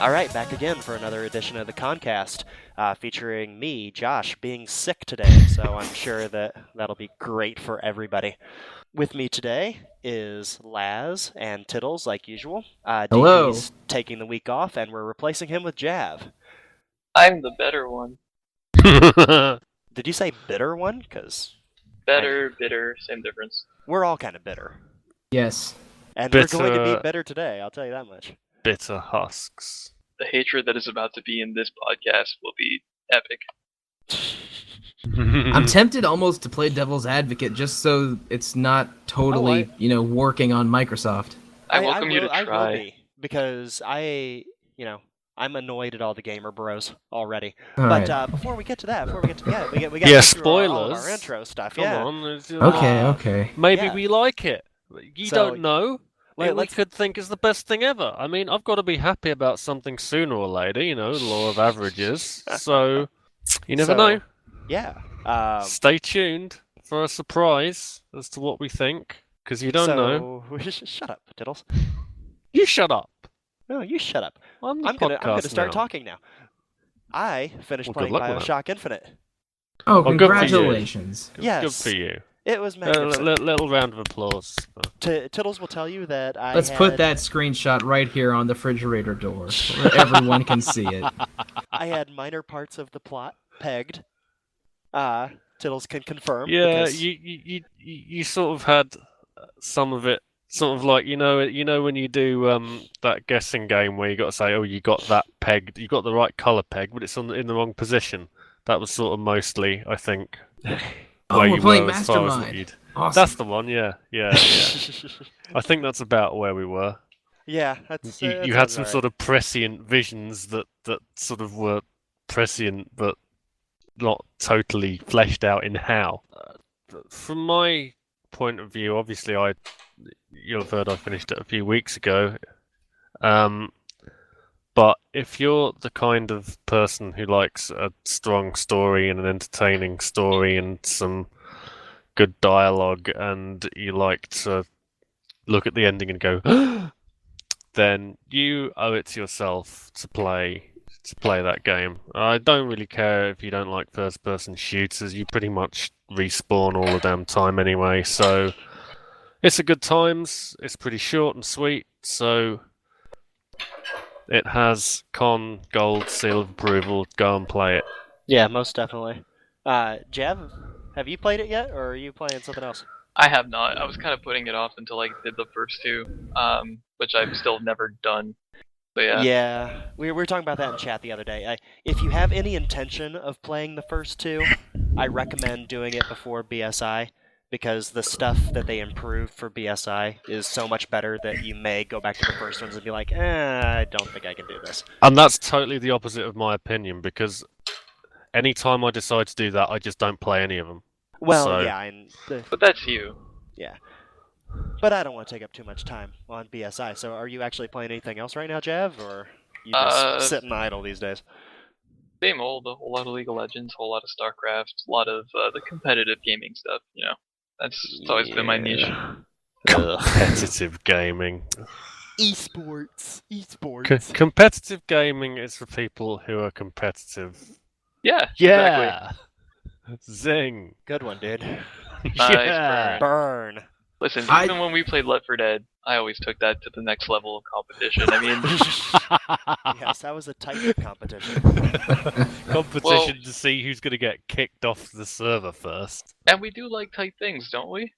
All right, back again for another edition of the CoNcast, featuring me, Josh, being sick today, so I'm sure that'll be great for everybody. With me today is Laz and Tiddles, like usual. Hello. DP's taking the week off, and we're replacing him with Jav. I'm the better one. Did you say bitter one? Because Better, bitter, same difference. we're all kind of bitter. Yes. And Bitter. we're going to be bitter today, I'll tell you that much. Bitter husks. The hatred that is about to be in this podcast will be epic. I'm tempted almost to play devil's advocate just so it's not totally, working on Microsoft. I welcome you to I try. will be, because I'm annoyed at all the gamer bros already. All But right. before we get to that, we got Yeah, to go through all of our spoilers. intro stuff. Come yeah. on. Okay. Maybe Yeah. we like it. You So, don't know. We let's- could think it's the best thing ever. I mean, I've got to be happy about something sooner or later, the law of averages. So, you never know. Yeah. Stay tuned for a surprise as to what we think, because you don't know. Shut up, Tiddles. You shut up. No, you shut up. I'm the I'm gonna podcast start now. talking now. I finished Well, playing good luck with BioShock Infinite. Oh, Well, good for you. congratulations. Yes. Good for you. It was A magnificent. little round of applause. Tiddles will tell you that Let's put that screenshot right here on the refrigerator door where everyone can see it. I had minor parts of the plot pegged. Tiddles can confirm. Yeah, because- you sort of had some of it, sort of like you know when you do that guessing game where you got to say, oh, you got that pegged, you got the right color peg, but it's in the wrong position. That was sort of mostly, I think, Oh, where we're you playing were as far as what Mastermind. you'd. Awesome. That's the one, yeah. I think that's about where we were. Yeah, that's. You had some sort of prescient visions that sort of were prescient, but not totally fleshed out in how. From my point of view, obviously, you'll have heard I finished it a few weeks ago. But if you're the kind of person who likes a strong story and an entertaining story and some good dialogue, and you like to look at the ending and go, then you owe it to yourself to play that game. I don't really care if you don't like first-person shooters. You pretty much respawn all the damn time anyway, so it's a good times. It's pretty short and sweet, so it has Con Gold seal of approval. Go and play it. Yeah, most definitely. Jav, have you played it yet, or are you playing something else? I have not. I was kind of putting it off until I did the first two, which I've still never done. But yeah. Yeah, we were talking about that in chat the other day. If you have any intention of playing the first two, I recommend doing it before BSI, because the stuff that they improved for BSI is so much better that you may go back to the first ones and be like, I don't think I can do this. And that's totally the opposite of my opinion, because anytime I decide to do that, I just don't play any of them. Well, So- yeah, But that's you. but I don't want to take up too much time on BSI. So, are you actually playing anything else right now, Jav, or you just sitting idle these days? Same old, a whole lot of League of Legends, a whole lot of StarCraft, a lot of the competitive gaming stuff, That's always been my niche. Competitive gaming. Esports. Competitive gaming is for people who are competitive. Yeah, exactly. Zing. Good one, dude. Nice Yeah. Burn. Listen, I- even when we played Left 4 Dead, I always took that to the next level of competition. I mean, Yes, that was a tight competition. Competition Well- to see who's going to get kicked off the server first. and we do like tight things, don't we?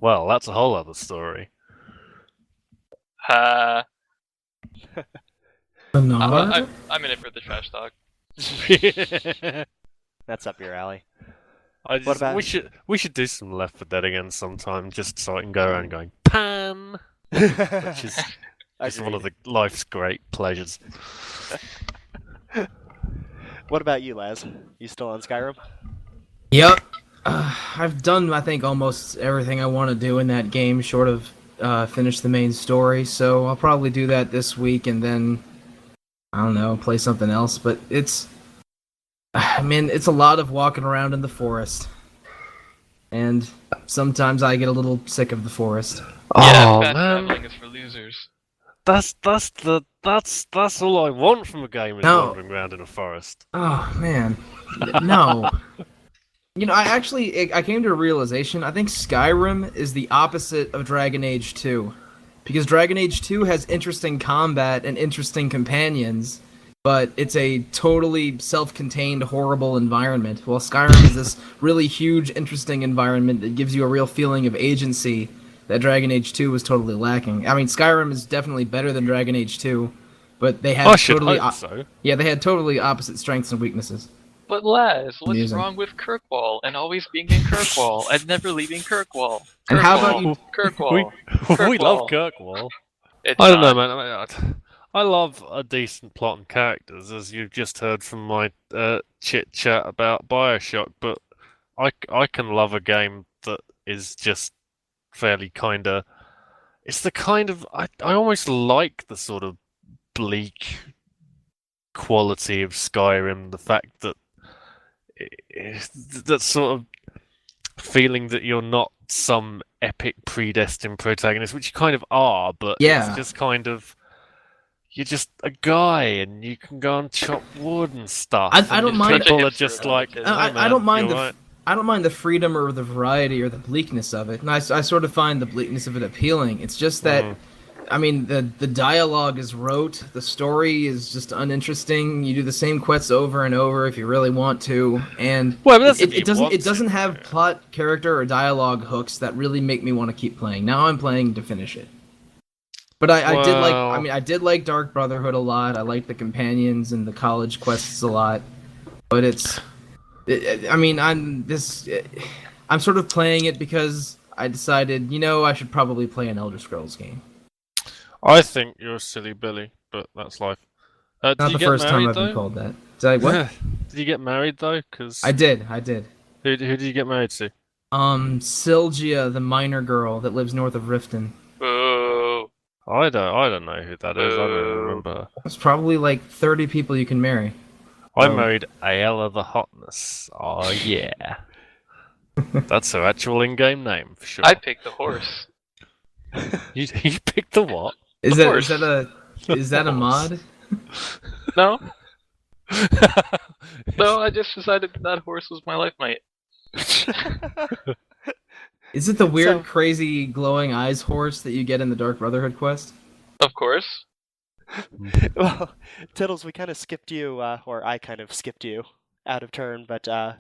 Well, that's a whole other story. Ha. Another? I'm in it for the trash talk. That's up your alley. What about- we should do some Left 4 Dead again sometime, just so I can go around going Pan, which is one of the life's great pleasures. What about you, Laz? You still on Skyrim? Yep. I've done, I think, almost everything I want to do in that game, short of finish the main story, so I'll probably do that this week and then, I don't know, play something else, but it's a lot of walking around in the forest. And sometimes I get a little sick of the forest. Yeah, Oh fast man, traveling is for losers. that's all I want from a game is No. wandering around in a forest. Oh man, no. I came to a realization. I think Skyrim is the opposite of Dragon Age 2. Because Dragon Age 2 has interesting combat and interesting companions, but it's a totally self-contained, horrible environment. While Skyrim is this really huge, interesting environment that gives you a real feeling of agency that Dragon Age 2 was totally lacking. I mean, Skyrim is definitely better than Dragon Age 2, but they I have should totally hope so. yeah, they had totally opposite strengths and weaknesses. But Laz, what's Amusing. wrong with Kirkwall and always being in Kirkwall and never leaving Kirkwall? And how about you- Kirkwall. We love Kirkwall. Kirkwall. It's I don't know, not. man. I love a decent plot and characters, as you've just heard from my chit chat about Bioshock. But I can love a game that is just fairly kind of. It's the kind of I almost like the sort of bleak quality of Skyrim. The fact that that sort of feeling that you're not some epic predestined protagonist, which you kind of are, but Yeah. it's just kind of you're just a guy and you can go and chop wood and stuff. I and don't mind- people are Such a just hipster like, about it. "Hey, I man, don't mind you the alright?" I don't mind the freedom or the variety or the bleakness of it. And I sort of find the bleakness of it appealing. It's just that, I mean, the dialogue is rote. The story is just uninteresting. You do the same quests over and over if you really want to, and Well, but that's if it you doesn't want it doesn't to. have plot, character, or dialogue hooks that really make me want to keep playing. Now I'm playing to finish it. But I did like. I Well- mean, I did like Dark Brotherhood a lot. I liked the companions and the college quests a lot. But I mean, I'm sort of playing it because I decided, I should probably play an Elder Scrolls game. I think you're a silly Billy, but that's life. Did Not you the get first time married, I've been though? called that. Did I what? Did you get married though? Because I did. who did you get married to? Sylgia, the minor girl that lives north of Riften. Boo. I don't know who that is. I don't even Boo. remember. There's probably like 30 people you can marry. I Oh. married Aella the Hotness. Oh yeah. That's her actual in-game name for sure. I picked the horse. You picked the what? Is Of that course. is that a mod? No, no, I just decided that horse was my life mate. Is it the weird, So- crazy, glowing eyes horse that you get in the Dark Brotherhood quest? Of course. Well, Tiddles, we kind of skipped you, or I kind of skipped you out of turn, but are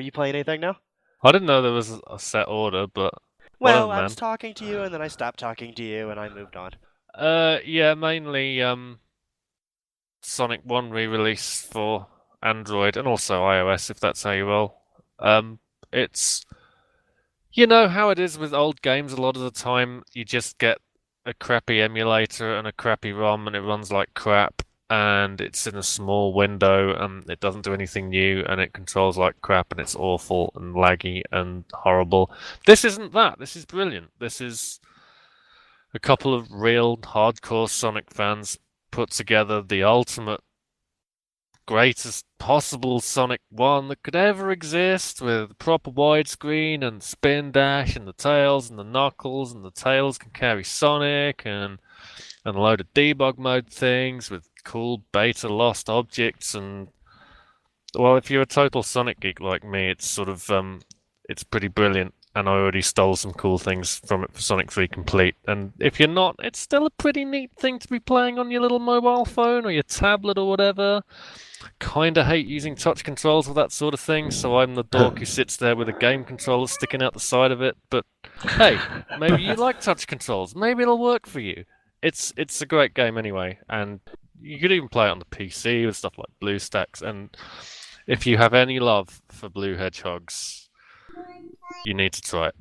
you playing anything now? I didn't know there was a set order, but Well, whatever, I was man. talking to you, and then I stopped talking to you, and I moved on. Yeah, mainly Sonic 1 re-release for Android and also iOS, if that's how you roll. It's you know how it is with old games. A lot of the time, you just get a crappy emulator and a crappy ROM, and it runs like crap, and it's in a small window, and it doesn't do anything new, and it controls like crap, and it's awful and laggy and horrible. This isn't that. This is brilliant. This is a couple of real hardcore Sonic fans put together the ultimate, greatest possible Sonic 1 that could ever exist, with proper widescreen and spin dash and the tails and the knuckles, and the tails can carry Sonic and a load of debug mode things with cool beta lost objects. And well, if you're a total Sonic geek like me, it's sort of it's pretty brilliant. And I already stole some cool things from it for Sonic 3 Complete. And if you're not, it's still a pretty neat thing to be playing on your little mobile phone or your tablet or whatever. Kinda hate using touch controls with that sort of thing, so I'm the dork who sits there with a game controller sticking out the side of it. But hey, maybe you like touch controls. Maybe it'll work for you. It's a great game anyway, and you could even play it on the PC with stuff like BlueStacks. And if you have any love for Blue Hedgehogs, you need to try it.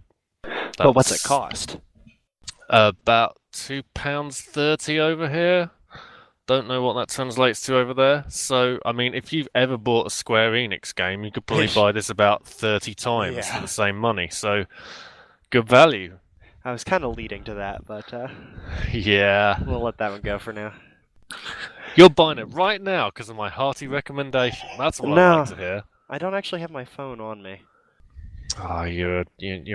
But what's it That's cost? About £2.30 over here. Don't know what that translates to over there. So, I mean, if you've ever bought a Square Enix game, you could probably buy this about 30 times Yeah. for the same money. So, good value. I was kind of leading to that, but Yeah. we'll let that one go for now. You're buying it right now because of my hearty recommendation. That's what I No. like to hear. I don't actually have my phone on me. Ah, you're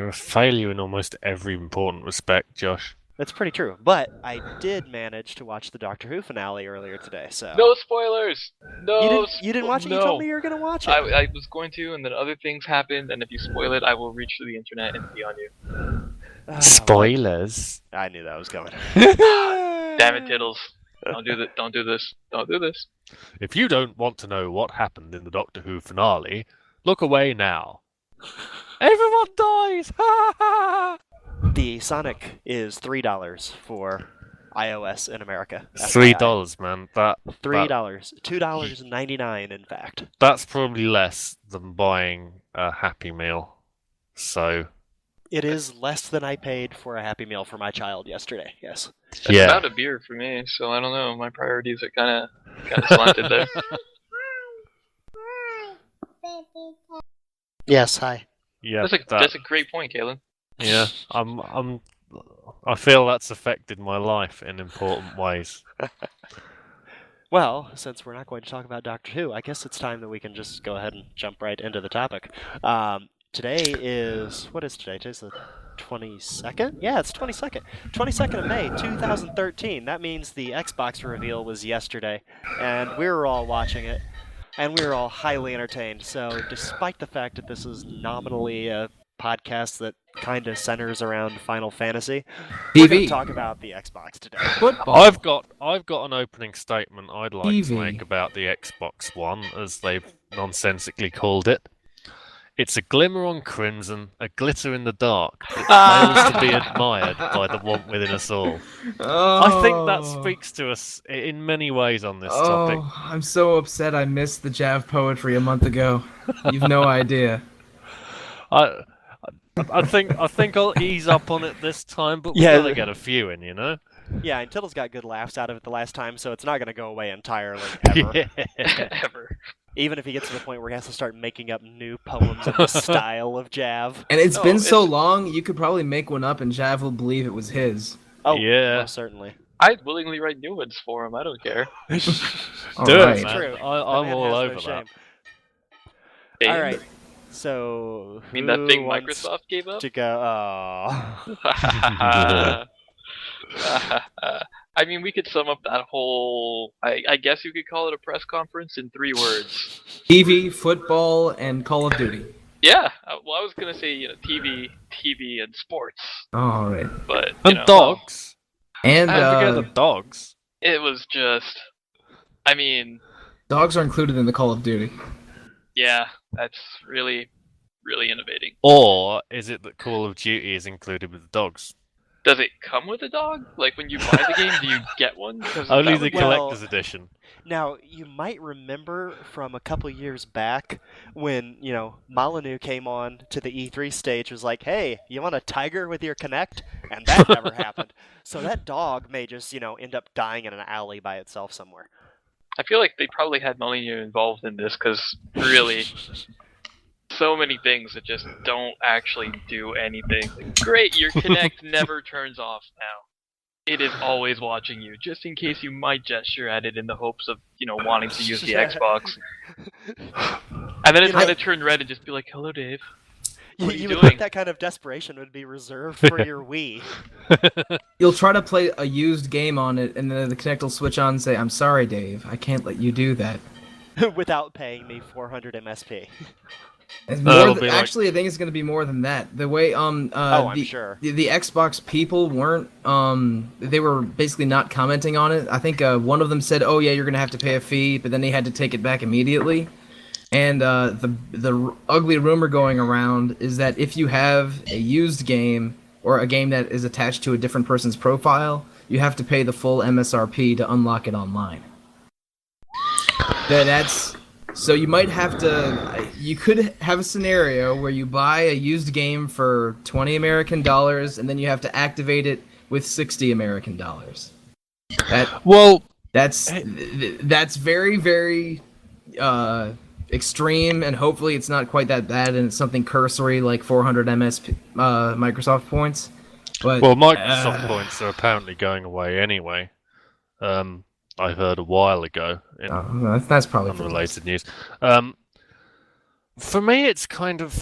a failure in almost every important respect, Josh. That's pretty true. But I did manage to watch the Doctor Who finale earlier today, so... No spoilers! You didn't watch it? No. You told me you were going to watch it. I was going to, and then other things happened, and if you spoil it, I will reach through the internet and be on you. Spoilers. I knew that was coming. Damn it, Tiddles. Don't do this. Don't do this. Don't do this. If you don't want to know what happened in the Doctor Who finale, look away now. Everyone dies! Ha ha! The Sonic is $3 for iOS in America. $3, man. $3. $2.99, in fact. That's probably less than buying a Happy Meal. So... It is less than I paid for a Happy Meal for my child yesterday, yes. It's yeah. about a beer for me, so I don't know. My priorities are kind of slanted there. Yes, hi. Yeah, That's a great point, Kalen. yeah. I feel that's affected my life in important ways. Well, since we're not going to talk about Doctor Who, I guess it's time that we can just go ahead and jump right into the topic. Today is... What is today? Today's the 22nd? Yeah, it's 22nd. 22nd of May, 2013. That means the Xbox reveal was yesterday, and we were all watching it, and we were all highly entertained. So despite the fact that this is nominally a podcast that kind of centers around Final Fantasy, we're going to talk about the Xbox today. Football. I've got an opening statement I'd like to TV. make about the Xbox One, as they've nonsensically called it. It's a glimmer on crimson, a glitter in the dark, that fails to be admired by the want within us all. I think that speaks to us in many ways on this topic. I'm so upset I missed the Jav poetry a month ago. You've no idea. I think I'll ease up on it this time, but we've Yeah. got to get a few in, you know? Yeah, and Tiddles got good laughs out of it the last time, so it's not going to go away entirely, ever. Ever. Even if he gets to the point where he has to start making up new poems in the style of Jav. And it's No, been so it's- long, you could probably make one up and Jav will believe it was his. Oh, Yeah. most certainly. I'd willingly write new ones for him. I don't care. Do Alright. it, man. True. The I'm man all has no over that. shame. Dave, All right. So, I mean, that thing who wants Microsoft gave up? to go? Oh. I mean, we could sum up that whole... I guess you could call it a press conference in 3 words. TV, football, and Call of Duty. Yeah, well, I was going to say, TV, and sports. Alright. But, And dogs. And Don't forget the dogs. it was just... I mean, dogs are included in the Call of Duty. yeah, that's really, really innovating. Or is it that Call of Duty is included with the dogs? Does it come with a dog? Like, when you buy the game, do you get one? 'Cause Only that the would be- collector's edition. Now, you might remember from a couple years back when, Molyneux came on to the E3 stage, was like, hey, you want a tiger with your Kinect? And that never happened. So that dog may just, end up dying in an alley by itself somewhere. I feel like they probably had Molyneux involved in this, because really, so many things that just don't actually do anything. Like, great, your Kinect never turns off now. It is always watching you, just in case you might gesture at it in the hopes of, wanting to use the Xbox. And then it's going to turn red and just be like, hello, Dave. What are you would doing? think that kind of desperation would be reserved for your Wii. You'll try to play a used game on it, and then the Kinect will switch on and say, I'm sorry, Dave. I can't let you do that. Without paying me 400 MSP. It's It'll more be like- actually, I think it's going to be more than that. The way I'm the, sure. the Xbox people weren't they were basically not commenting on it. I think one of them said, "Oh yeah, you're going to have to pay a fee," but then they had to take it back immediately. And the ugly rumor going around is that if you have a used game or a game that is attached to a different person's profile, you have to pay the full MSRP to unlock it online. That's so you might have to. You could have a scenario where you buy a used game for $20 American, and then you have to activate it with $60 American. That's very, very extreme, and hopefully it's not quite that bad, and it's something cursory like 400 Microsoft points. But Well, Microsoft points are apparently going away anyway. I heard a while ago in that's probably for the unrelated news. For me, it's kind of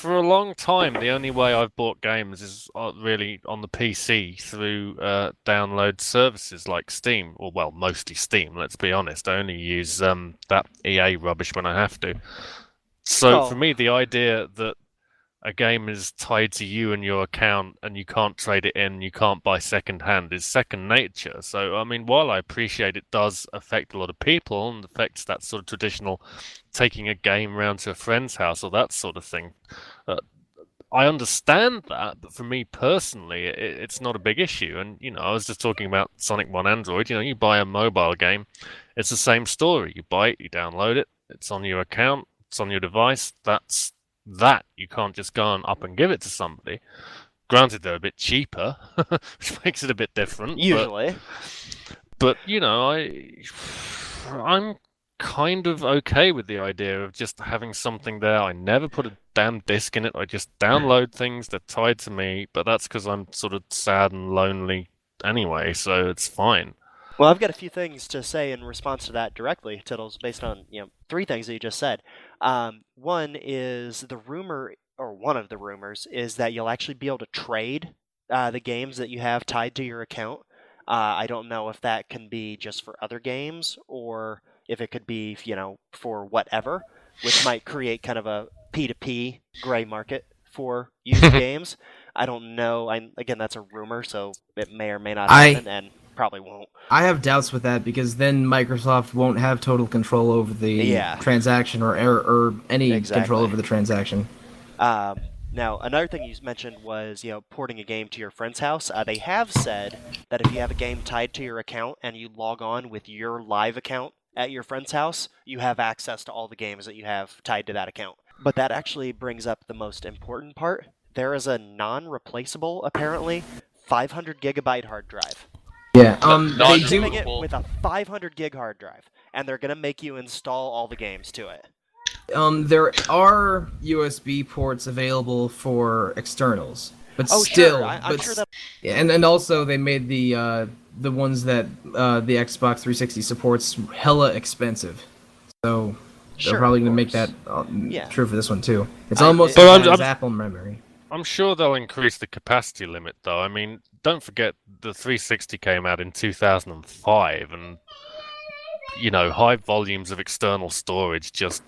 For a long time, the only way I've bought games is really on the PC through download services like Steam, or well, mostly Steam. Let's be honest. I only use that EA rubbish when I have to. So for me, the idea that a game is tied to you and your account and you can't trade it in, you can't buy second hand is second nature. So, I mean, while I appreciate it does affect a lot of people and affects that sort of traditional taking a game round to a friend's house or that sort of thing, I understand that, but for me personally, it's not a big issue. And, you know, I was just talking about Sonic 1 Android. You know, you buy a mobile game, it's the same story. You buy it, you download it, it's on your account, it's on your device, that's that. You can't just go and up and give it to somebody. Granted, they're a bit cheaper, which makes it a bit different. Usually. But you know, I'm kind of okay with the idea of just having something there. I never put a damn disc in it. I just download things that are tied to me, but that's because I'm sort of sad and lonely anyway, so it's fine. Well, I've got a few things to say in response to that directly, Tiddles, based on 3 things that you just said. One is the rumor, or one of the rumors, is that you'll actually be able to trade the games that you have tied to your account. I don't know if that can be just for other games or if it could be, for whatever, which might create kind of a P2P gray market for used games. I don't know. Again, that's a rumor, so it may or may not happen, and probably won't. I have doubts with that because then Microsoft won't have total control over the transaction or any control over the transaction. Now, another thing you mentioned was, porting a game to your friend's house. They have said that if you have a game tied to your account and you log on with your live account at your friend's house, you have access to all the games that you have tied to that account. But that actually brings up the most important part. There is a non-replaceable, apparently, 500 gigabyte hard drive. Yeah, they're doing it with a 500 gig hard drive, and they're going to make you install all the games to it. There are USB ports available for externals, but I'm sure that. Yeah, and also they made the ones that the Xbox 360 supports hella expensive, so they're probably going to make that true for this one too. It's almost as Apple memory. I'm sure they'll increase the capacity limit, though. I mean, don't forget the 360 came out in 2005, and high volumes of external storage just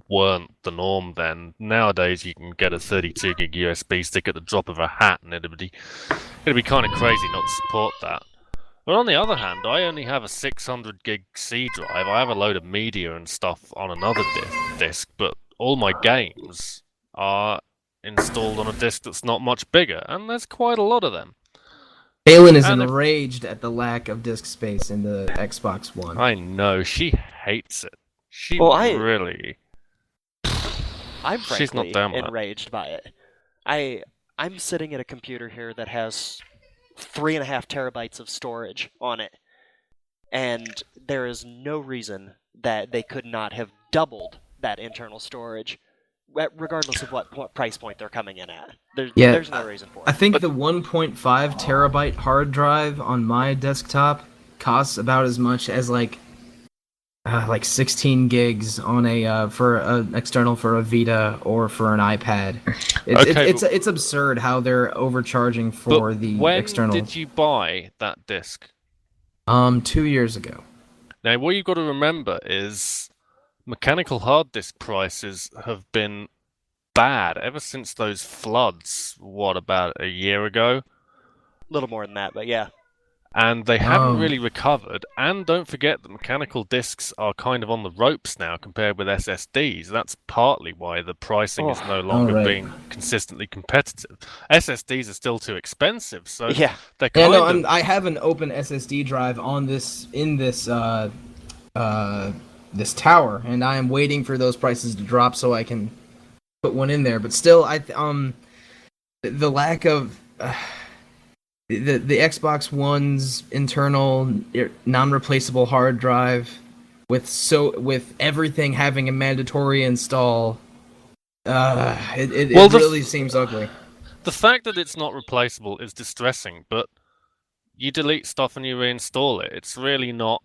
weren't the norm then. Nowadays, you can get a 32 gig USB stick at the drop of a hat, and it'd be kind of crazy not to support that. But on the other hand, I only have a 600 gig C drive. I have a load of media and stuff on another disc, but all my games are installed on a disc that's not much bigger, and there's quite a lot of them. Balin is enraged at the lack of disk space in the Xbox One. I know, she hates it. Really... I'm frankly She's not down with enraged by it. I'm sitting at a computer here that has 3.5 terabytes of storage on it, and there is no reason that they could not have doubled that internal storage, regardless of what price point they're coming in at. There's no reason for it. I think the 1.5 terabyte hard drive on my desktop costs about as much as like 16 gigs on for an external for a Vita or for an iPad. It's absurd how they're overcharging for the external. When did you buy that disc? 2 years ago. Now, what you've got to remember is mechanical hard disk prices have been bad ever since those floods. What, about a year ago? A little more than that, but yeah. And they haven't really recovered. And don't forget that mechanical discs are kind of on the ropes now compared with SSDs. That's partly why the pricing is no longer being consistently competitive. SSDs are still too expensive, so they're kind of... I have an open SSD drive on this this tower, and I am waiting for those prices to drop so I can put one in there. But still, the lack of the Xbox One's internal non-replaceable hard drive with everything having a mandatory install, it really seems ugly. The fact that it's not replaceable is distressing, but you delete stuff and you reinstall it. It's really not.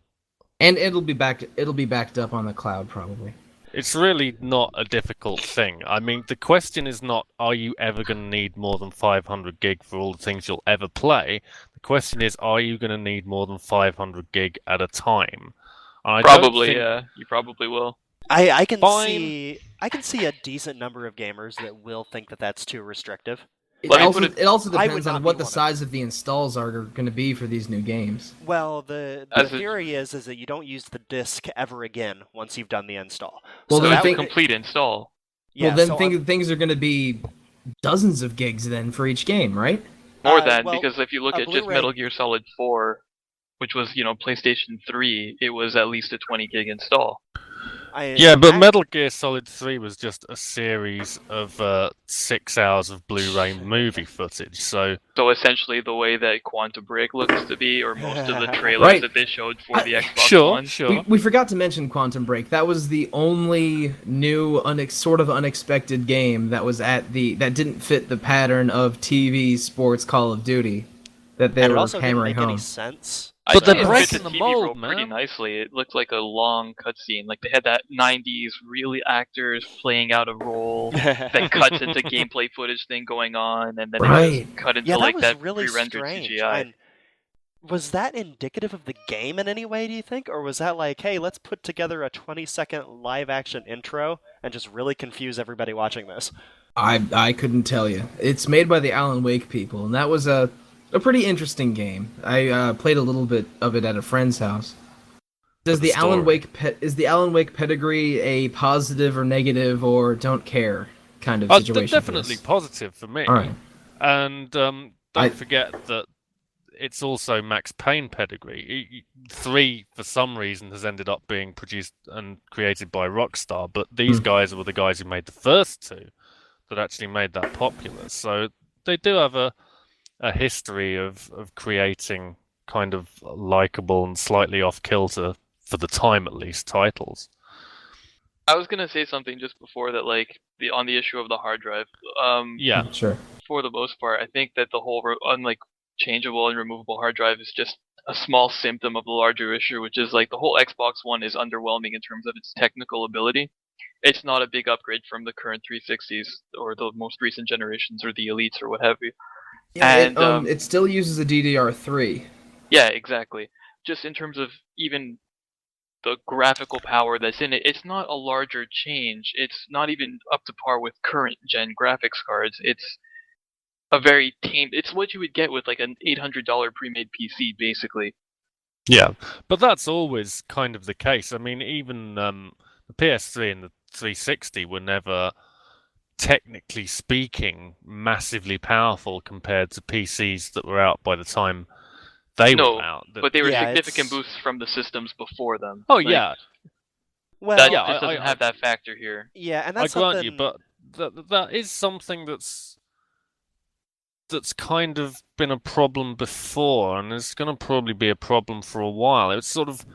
And it'll be backed up on the cloud probably. It's really not a difficult thing. I mean, the question is not, are you ever going to need more than 500 gig for all the things you'll ever play? The question is, are you going to need more than 500 gig at a time? I Probably, don't think... yeah. You probably will. I can Fine. see a decent number of gamers that will think that that's too restrictive. It Let me also, put it- it also I depends would not on be what the one of size of the installs are going to be for these new games. Well, the As it- theory is that you don't use the disk ever again once you've done the install. Well, So then that it's a think- would- complete install. yeah, well, then so things are going to be dozens of gigs then for each game, right? More well, because if you look a at just Blu-ray- Metal Gear Solid 4, which was, PlayStation 3, it was at least a 20 gig install. Yeah, but Metal Gear Solid 3 was just a series of 6 hours of Blu-ray movie footage, so... So essentially the way that Quantum Break looks to be, or most of the trailers Right. that they showed for the Xbox Sure, One. sure. We forgot to mention Quantum Break. That was the only new, sort of unexpected game that was that didn't fit the pattern of TV, sports, Call of Duty that they and it were also didn't hammering make any home. sense. But I'd say they're it breaking fit the TV mold, role pretty man. nicely. It looked like a long cutscene. Like they had that 90s really actors playing out a role that cuts into gameplay footage thing going on, and then it Right. just cut into Yeah, that like was that really pre-rendered strange. CGI. And was that indicative of the game in any way, do you think? Or was that like, hey, let's put together a 20-second live-action intro and just really confuse everybody watching this? I couldn't tell you. It's made by the Alan Wake people, and that was a pretty interesting game. I played a little bit of it at a friend's house. Does the the Alan story. Wake is the Alan Wake pedigree a positive or negative or don't care kind of Oh, situation? for definitely this? positive for me. All right. And don't I- forget that it's also Max Payne pedigree. 3, for some reason, has ended up being produced and created by Rockstar, but these guys were the guys who made the first 2 that actually made that popular. So they do have a history of creating kind of likable and slightly off-kilter, for the time at least, titles. I was gonna say something just before that, like on the issue of the hard drive. Yeah. Sure. For the most part, I think that the whole changeable and removable hard drive is just a small symptom of the larger issue, which is like the whole Xbox One is underwhelming in terms of its technical ability. It's not a big upgrade from the current 360s or the most recent generations or the Elites or what have you. Yeah, And, it still uses a DDR3. Yeah, exactly. Just in terms of even the graphical power that's in it, it's not a larger change. It's not even up to par with current gen graphics cards. It's a very tame. It's what you would get with like an $800 pre-made PC, basically. Yeah, but that's always kind of the case. I mean, even the PS3 and the 360 were never, technically speaking, massively powerful compared to PCs that were out by the time they No, were out. But they were Yeah, significant it's- boosts from the systems before them. Oh, Like, yeah, Well, That Yeah, just doesn't have that factor here. yeah, and I that's grant something... you, but that is something that's kind of been a problem before, and it's going to probably be a problem for a while. It's sort of...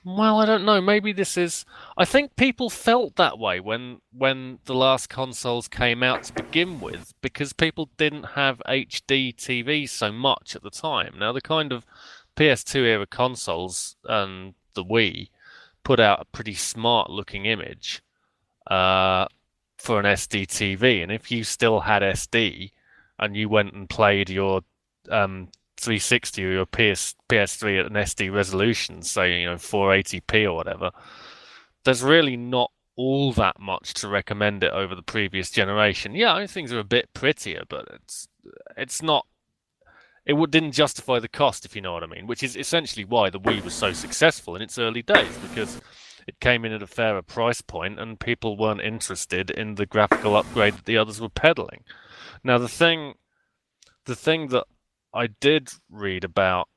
Well, I don't know. Maybe this is... I think people felt that way when the last consoles came out to begin with, because people didn't have HD TVs so much at the time. Now, the kind of PS2 era consoles and the Wii put out a pretty smart-looking image for an SD TV, and if you still had SD and you went and played your 360 or your PS3 at an SD resolution, say 480p or whatever, there's really not all that much to recommend it over the previous generation. Yeah, I think things are a bit prettier, but it's not. It didn't justify the cost, if you know what I mean, which is essentially why the Wii was so successful in its early days, because it came in at a fairer price point and people weren't interested in the graphical upgrade that the others were peddling. Now, the thing that I did read about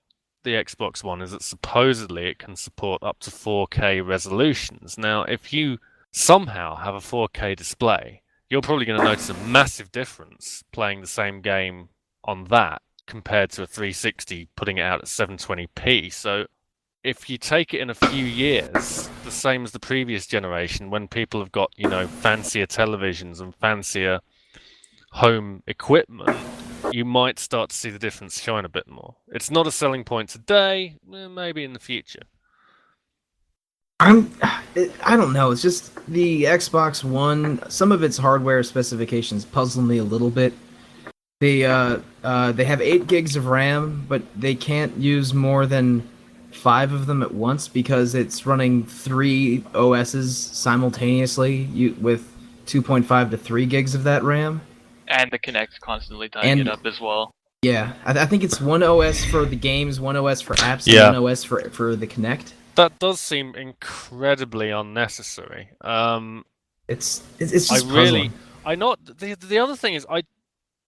the Xbox One is that supposedly it can support up to 4K resolutions. Now, if you somehow have a 4K display, you're probably going to notice a massive difference playing the same game on that compared to a 360 putting it out at 720p. So if you take it in a few years, the same as the previous generation, when people have got, fancier televisions and fancier home equipment, you might start to see the difference shine a bit more. It's not a selling point today, maybe in the future. I don't know. It's just the Xbox One. Some of its hardware specifications puzzle me a little bit. They have 8 gigs of RAM, but they can't use more than 5 of them at once because it's running 3 OSs simultaneously with 2.5 to 3 gigs of that RAM. And the Kinect's constantly tying it up as well. Yeah, I think it's one OS for the games, one OS for apps, Yeah. and one OS for the Kinect. That does seem incredibly unnecessary. It's just I really, puzzling. I not the other thing is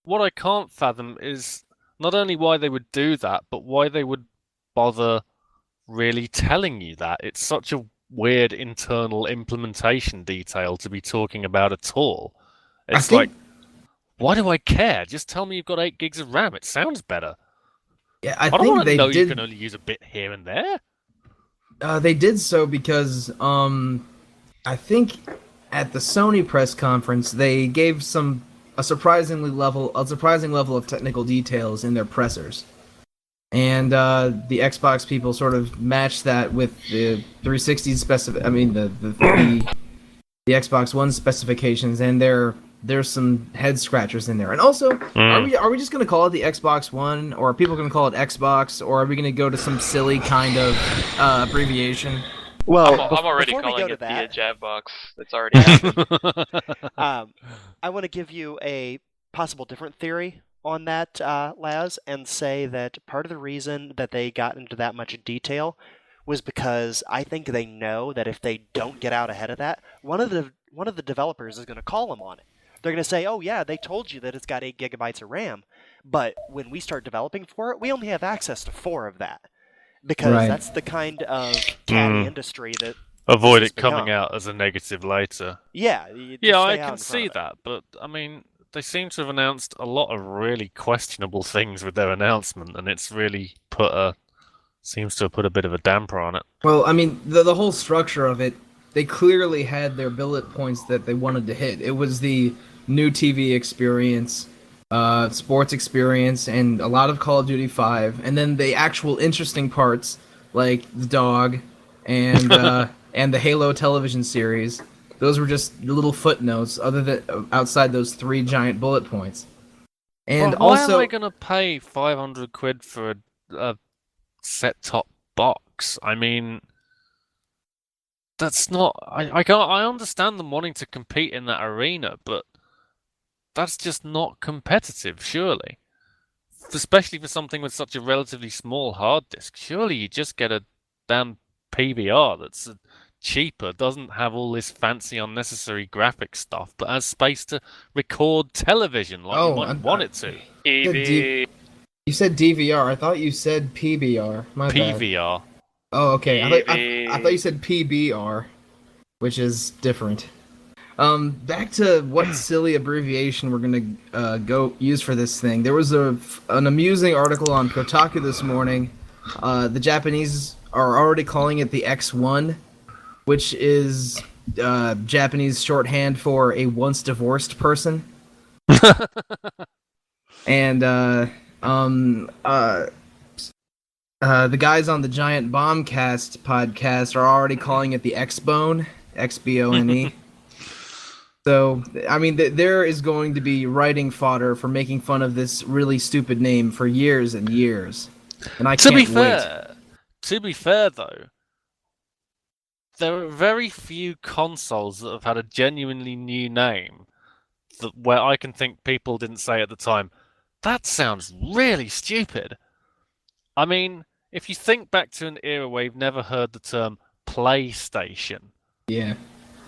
what I can't fathom is not only why they would do that, but why they would bother really telling you that. It's such a weird internal implementation detail to be talking about at all. It's like, why do I care? Just tell me you've got 8 gigs of RAM. It sounds better. Yeah, I don't want to know you can only use a bit here and there. They did so because I think at the Sony press conference they gave a surprising level of technical details in their pressers, and the Xbox people sort of matched that with the 360 the Xbox One specifications, and there's some head scratchers in there. And also, are we just gonna call it the Xbox One, or are people gonna call it Xbox, or are we gonna go to some silly kind of abbreviation? Well, I'm already before we calling go it to the that, Javbox. That's already happened. I want to give you a possible different theory on that, Laz, and say that part of the reason that they got into that much detail was because I think they know that if they don't get out ahead of that, one of the developers is going to call them on it. They're going to say, "Oh yeah, they told you that it's got 8 gigabytes of RAM, but when we start developing for it, we only have access to 4 of that." Because that's the kind of catty industry that avoid this it has coming become. out as a negative later. Yeah, I can see that, but I mean, they seem to have announced a lot of really questionable things with their announcement, and it's really seems to have put a bit of a damper on it. Well, I mean, the whole structure of it, they clearly had their bullet points that they wanted to hit. It was the new TV experience, sports experience, and a lot of Call of Duty 5, and then the actual interesting parts, like the dog, and and the Halo television series. Those were just little footnotes, outside those 3 giant bullet points. And why also, am I gonna pay 500 quid for a set-top box? I mean, that's not. I understand them wanting to compete in that arena, but that's just not competitive, surely. Especially for something with such a relatively small hard disk. Surely you just get a damn PVR that's cheaper, doesn't have all this fancy unnecessary graphic stuff, but has space to record television like you might want it to. TV. You said DVR. I thought you said PBR. My bad. PVR. Oh, okay. TV. I thought you said PBR, which is different. Back to what silly abbreviation we're gonna go use for this thing. There was an amusing article on Kotaku this morning. The Japanese are already calling it the X1, which is Japanese shorthand for a once divorced person. And the guys on the Giant Bombcast podcast are already calling it the X-Bone, Xbone. So, I mean, there is going to be writing fodder for making fun of this really stupid name for years and years. And I can't wait. To be fair, though, there are very few consoles that have had a genuinely new name where I can think people didn't say at the time, that sounds really stupid. I mean, if you think back to an era where you've never heard the term PlayStation. Yeah.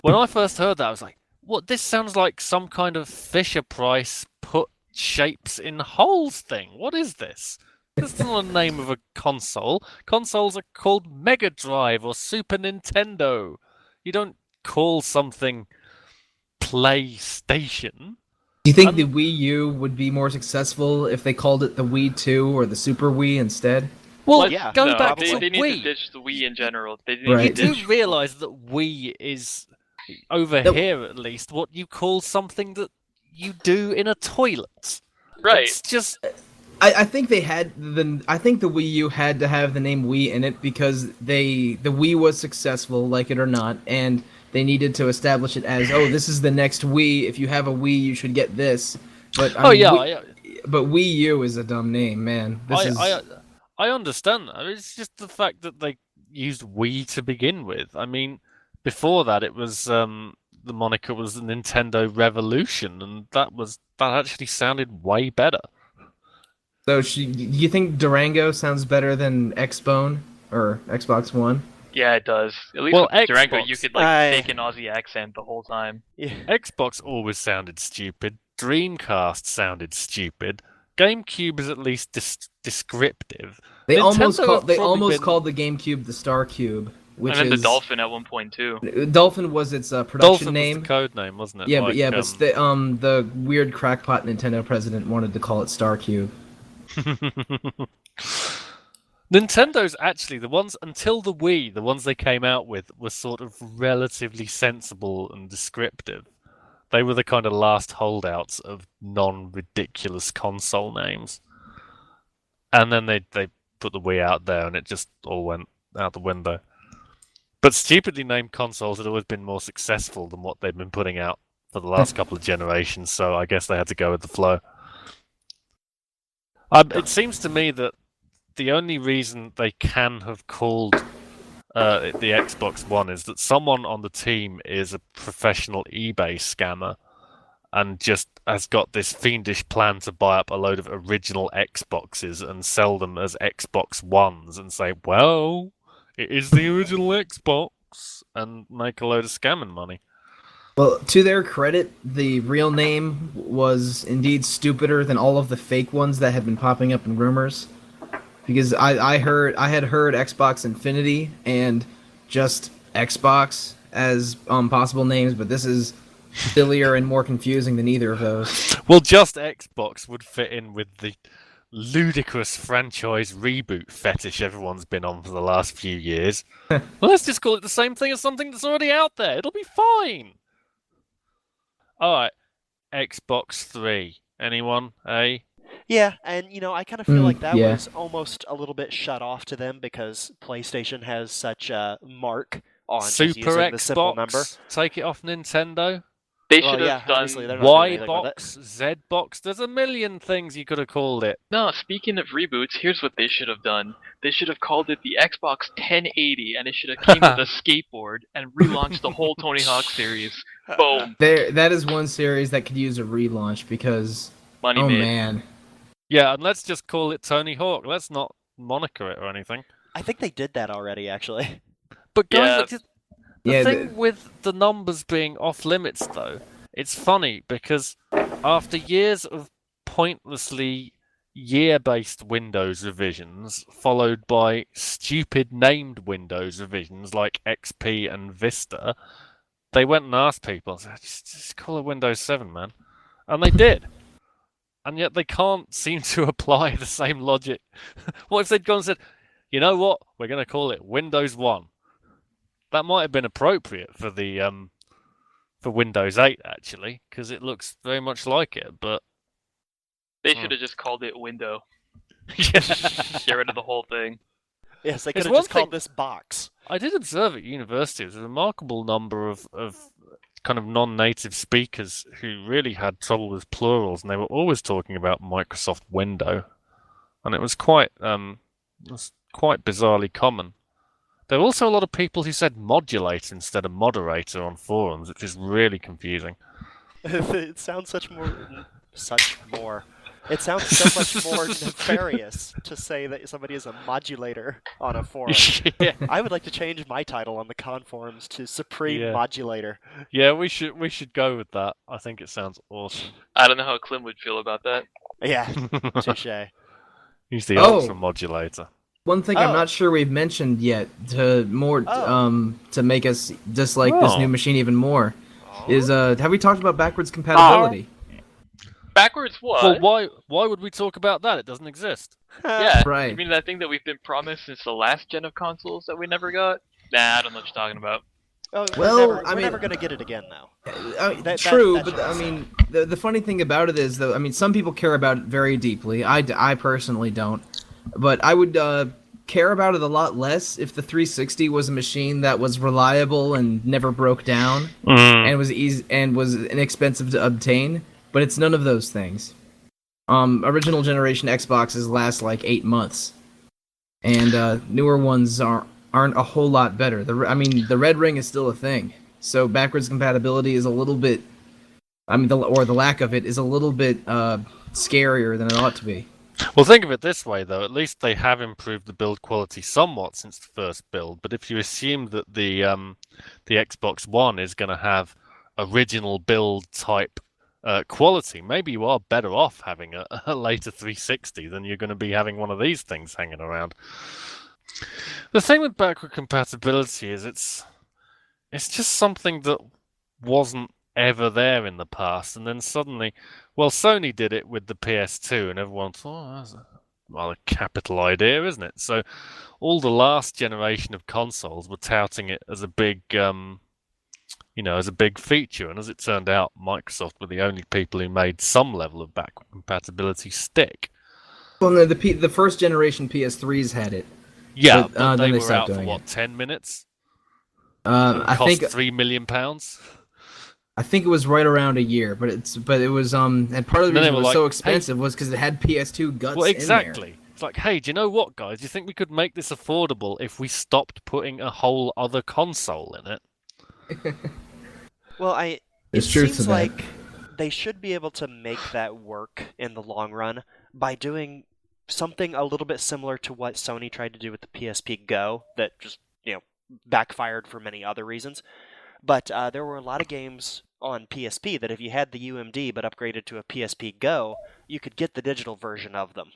When I first heard that, I was like, what? This sounds like some kind of Fisher-Price put shapes in holes thing. What is this? This is not the name of a console. Consoles are called Mega Drive or Super Nintendo. You don't call something PlayStation. Do you think the Wii U would be more successful if they called it the Wii 2 or the Super Wii instead? Well, Let's- go no, back they, to they need Wii. to ditch the Wii in general. They need Right. to You ditch. do realise that Wii is, over No. here at least, what you call something that you do in a toilet. Right. It's just... I think they had I think the Wii U had to have the name Wii in it because the Wii was successful, like it or not, and they needed to establish it as, oh, this is the next Wii. If you have a Wii, you should get this. But I mean, but Wii U is a dumb name, man. I understand that. It's just the fact that they used Wii to begin with. I mean, before that, it was the moniker was Nintendo Revolution, and that actually sounded way better. So, do you think Durango sounds better than Xbone or Xbox One? Yeah, it does. At least Well, with Durango, Xbox- you could like take an Aussie accent the whole time. Yeah. Xbox always sounded stupid. Dreamcast sounded stupid. GameCube is at least descriptive. They Nintendo almost been- called the GameCube the Star Cube, which And then is the Dolphin at one point too. Dolphin was its production Dolphin name. was the code name, wasn't it? Yeah, Like, but the weird crackpot Nintendo president wanted to call it Star Cube. Nintendo's actually the ones until the Wii, the ones they came out with were sort of relatively sensible and descriptive. They were the kind of last holdouts of non-ridiculous console names. And then they put the Wii out there and it just all went out the window. But stupidly named consoles had always been more successful than what they've been putting out for the last couple of generations, so I guess they had to go with the flow. It seems to me that the only reason they can have called the Xbox One is that someone on the team is a professional eBay scammer and just has got this fiendish plan to buy up a load of original Xboxes and sell them as Xbox Ones and say, well, it is the original Xbox, and make a load of scamming money. Well, to their credit, the real name was indeed stupider than all of the fake ones that had been popping up in rumors. Because I had heard Xbox Infinity and just Xbox as possible names, but this is sillier and more confusing than either of those. Well, just Xbox would fit in with the ludicrous franchise reboot fetish everyone's been on for the last few years. Well, let's just call it the same thing as something that's already out there. It'll be fine. Alright, Xbox 3. Anyone? Eh? Yeah, and I kind of feel like that yeah. was almost a little bit shut off to them because PlayStation has such a mark on just Super using the simple Xbox? number. Take it off Nintendo? They Well, should yeah, have obviously done. they're not doing Y anything with it. box, Z box. There's a million things you could have called it. No, speaking of reboots, here's what they should have done. They should have called it the Xbox 1080, and it should have came with a skateboard and relaunched the whole Tony Hawk series. Boom, That is one series that could use a relaunch because, money oh made. man. Yeah, and let's just call it Tony Hawk. Let's not moniker it or anything. I think they did that already, actually. But guys, Yeah. look, the Yeah, thing with the numbers being off limits, though, it's funny because after years of pointlessly year-based Windows revisions, followed by stupid named Windows revisions like XP and Vista, they went and asked people, just call it Windows 7, man. And they did. And yet they can't seem to apply the same logic. What if they'd gone and said, you know what, we're going to call it Windows 1? That might have been appropriate for the for Windows 8, actually, because it looks very much like it, but... They should have just called it Window. Yeah. Get rid of the whole thing. Yes, they It's could have one just called thing- this box. I did observe at university there's a remarkable number of kind of non-native speakers who really had trouble with plurals, and they were always talking about Microsoft Window, and it was quite bizarrely common. There were also a lot of people who said modulator instead of moderator on forums, which is really confusing. It sounds It sounds so much more nefarious to say that somebody is a modulator on a forum. Yeah. I would like to change my title on the con forums to Supreme Yeah. Modulator. Yeah, we should go with that. I think it sounds awesome. I don't know how Clem would feel about that. Yeah, touche. He's the Oh. ultra modulator. One thing Oh. I'm not sure we've mentioned yet to make us dislike this Oh. new machine even more is have we talked about backwards compatibility? Backwards what? Well, why would we talk about that? It doesn't exist. Yeah, Right. you mean that thing that we've been promised since the last gen of consoles that we never got? Nah, I don't know what you're talking about. Oh, Well, we're never gonna get it again, though. True, that but ship I is mean, the funny thing about it is, though, I mean, some people care about it very deeply. I personally don't, but I would care about it a lot less if the 360 was a machine that was reliable and never broke down, and was easy and was inexpensive to obtain. But it's none of those things. Original generation Xboxes last like 8 months, and newer ones aren't a whole lot better. The red ring is still a thing, so backwards compatibility is a little bit. The lack of it is a little bit scarier than it ought to be. Well, think of it this way, though. At least they have improved the build quality somewhat since the first build. But if you assume that the Xbox One is going to have original build type quality, maybe you are better off having a later 360 than you're going to be having one of these things hanging around. The thing with backward compatibility is it's just something that wasn't ever there in the past, and then suddenly, well, Sony did it with the PS2, and everyone thought, oh, that's a rather capital idea, isn't it? So all the last generation of consoles were touting it as a big, as a big feature, and as it turned out, Microsoft were the only people who made some level of backward compatibility stick. Well, no, the first generation PS3s had it. Yeah, but then they they were out stopped for doing what, 10 minutes? I Cost think £3 million. I think it was right around a year, but it was and part of the reason it was so expensive was because it had PS2 guts. Well, in exactly. there. It's like, hey, do you know what, guys? Do you think we could make this affordable if we stopped putting a whole other console in it? Well, it seems like they should be able to make that work in the long run by doing something a little bit similar to what Sony tried to do with the PSP Go that just, backfired for many other reasons. But there were a lot of games on PSP that if you had the UMD but upgraded to a PSP Go, you could get the digital version of them.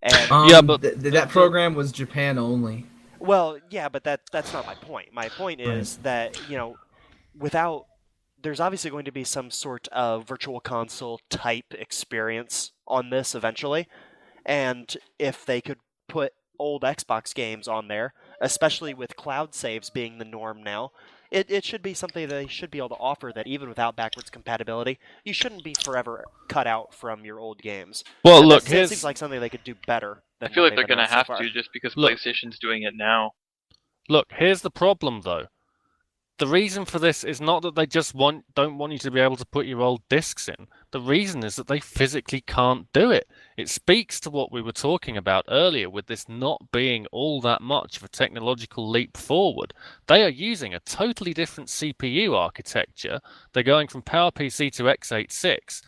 And yeah, but that program was Japan only. Well, yeah, but that's not my point. My point is that, there's obviously going to be some sort of virtual console type experience on this eventually. And if they could put old Xbox games on there, especially with cloud saves being the norm now, it should be something that they should be able to offer that even without backwards compatibility, you shouldn't be forever cut out from your old games. Well, and look, it seems like something they could do better. I feel like they're going to have to just because PlayStation's doing it now. Look, here's the problem, though. The reason for this is not that they just don't want you to be able to put your old discs in. The reason is that they physically can't do it. It speaks to what we were talking about earlier with this not being all that much of a technological leap forward. They are using a totally different CPU architecture. They're going from PowerPC to x86,